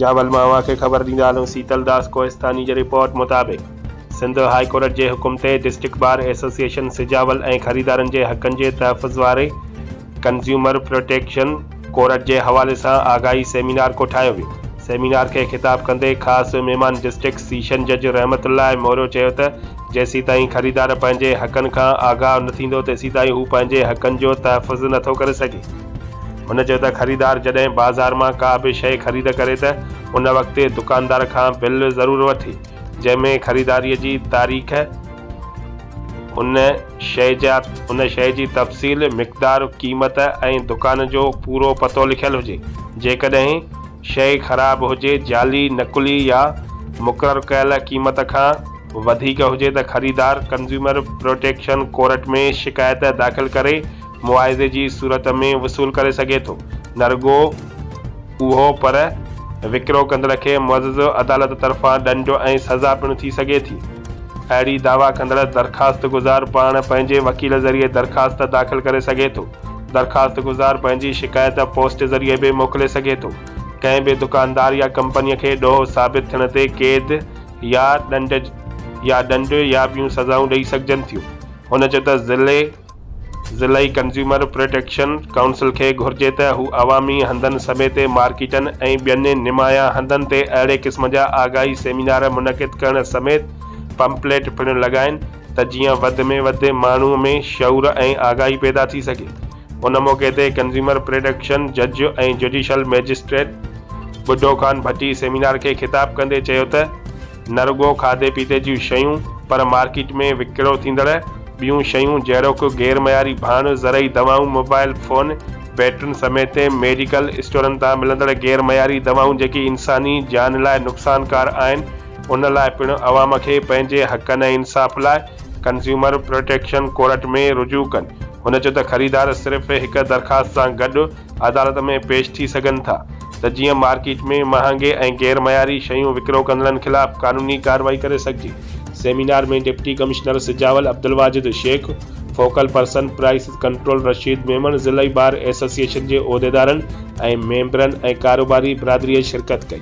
सिजावल मां खे ख़बर ॾींदा हलूं। शीतल दास कोहिस्तानी जी रिपोर्ट मुताबिक़ सिंध हाई कोर्ट जे हुकुम ते डिस्ट्रिक्ट बार एसोसिएशन सिजावल ऐं ख़रीदारनि जे हक़नि जे तहफ़ुज़ वारे कंज्यूमर प्रोटेक्शन कोर्ट जे हवाले सां आगाही सेमिनार कोठायो वियो। सेमिनार खे ख़िताब कंदे ख़ासि महिमान डिस्ट्रिक्ट सीशन जज रहमतुल्लाह मोरियो चयो त जेसीं ताईं ख़रीदार पंहिंजे हक़नि खां आगाह न थींदो तेसीं ताईं हू पंहिंजे हक़नि जो तहफ़ुज़ नथो करे सघे। हुन चयो त ख़रीदार जॾहिं बाज़ार मां का बि शइ ख़रीद करे त उन वक़्तु दुकानदार खां बिल ज़रूरु वठे, जंहिंमें ख़रीदारीअ जी तारीख़, उन शइ जी तफ़सील, मिक़दार, क़ीमत ऐं दुकान जो पूरो पतो लिखियलु हुजे। जेकॾहिं शइ ख़राब हुजे, जाली, नक़ुली या मुक़ररु कयल क़ीमत खां वधीक हुजे त ख़रीदार कंज्यूमर प्रोटेक्शन कोर्ट में शिकायत दाख़िल करे मुआवज़े जी सूरत में वसूल करे सघे थो। न रुॻो उहो पर विकिरो कंदड़ खे मुअज़्ज़ज़ अदालत तरफ़ां ॾंड ऐं सज़ा पिणु थी सघे थी। अहिड़ी दावा कंदड़ दरख़्वास्त गुज़ार पाण पंहिंजे वकील ज़रिए दरख़्वास्त दाख़िल करे सघे थो। दरख़्वास्त गुज़ार पंहिंजी शिकायत पोस्ट ज़रिए बि मोकिले सघे थो। कंहिं बि दुकानदार या कंपनीअ खे ॾोह साबित थियण ते क़ैद या ॾंड या ॿियूं सज़ाऊं ॾेई सघजनि थियूं। हुन चयो त ज़िलई कंज्यूमर प्रोटेक्शन काउंसिल खे घुर्जे त हू अवामी हंधनि समेत मार्केटनि ऐं ॿियनि निमाया हंधनि ते अहिड़े क़िस्म जा आगाही सेमिनार मुनक़िद करण समेत पंपलेट पिणु लॻाइनि त जीअं वधि में वधि माण्हूअ में शऊर ऐं आगाही पैदा थी सघे। उन मौक़े ते कंज्यूमर प्रोटेक्शन जज ऐं जुडिशल मैजिस्ट्रेट बुड्ढो ख़ान भट्टी सेमिनार खे ख़िताब कंदे चयो त न रुॻो खाधे पीते जूं शयूं पर मार्केट में विकिरो थींदड़ ॿियूं शयूं जहिड़ोकि गैर मयारी भाण, ज़रई दवाऊं, मोबाइल फ़ोन, बैटरियुनि समेत मेडिकल स्टोरनि तां मिलंदड़ गैर मयारी दवाऊं जेकी इंसानी जान लाइ नुक़सानकार आहिनि, उन लाइ पिणु अवाम खे पंहिंजे हक़नि ऐं इंसाफ़ लाइ कंज्यूमर प्रोटेक्शन कोर्ट में रुजू कनि। हुन चयो त ख़रीदार सिर्फ़ु हिक दरख़्वास्त सां गॾु अदालत में पेश थी सघनि था त जीअं मार्केट में महांगे ऐं गैर मयारी शयूं विकिरो कंदड़नि ख़िलाफ़ क़ानूनी कार्रवाई करे सघिजे। सेमिनार में deputy commissioner Sujawal Abdul Wajid Sheikh, focal person price control Rashid Memon, ज़िलई बार एसोसिएशन जे उहिदेदारनि ऐं मेंबरनि ऐं कारोबारी बिरादरीअ शिरकत कई।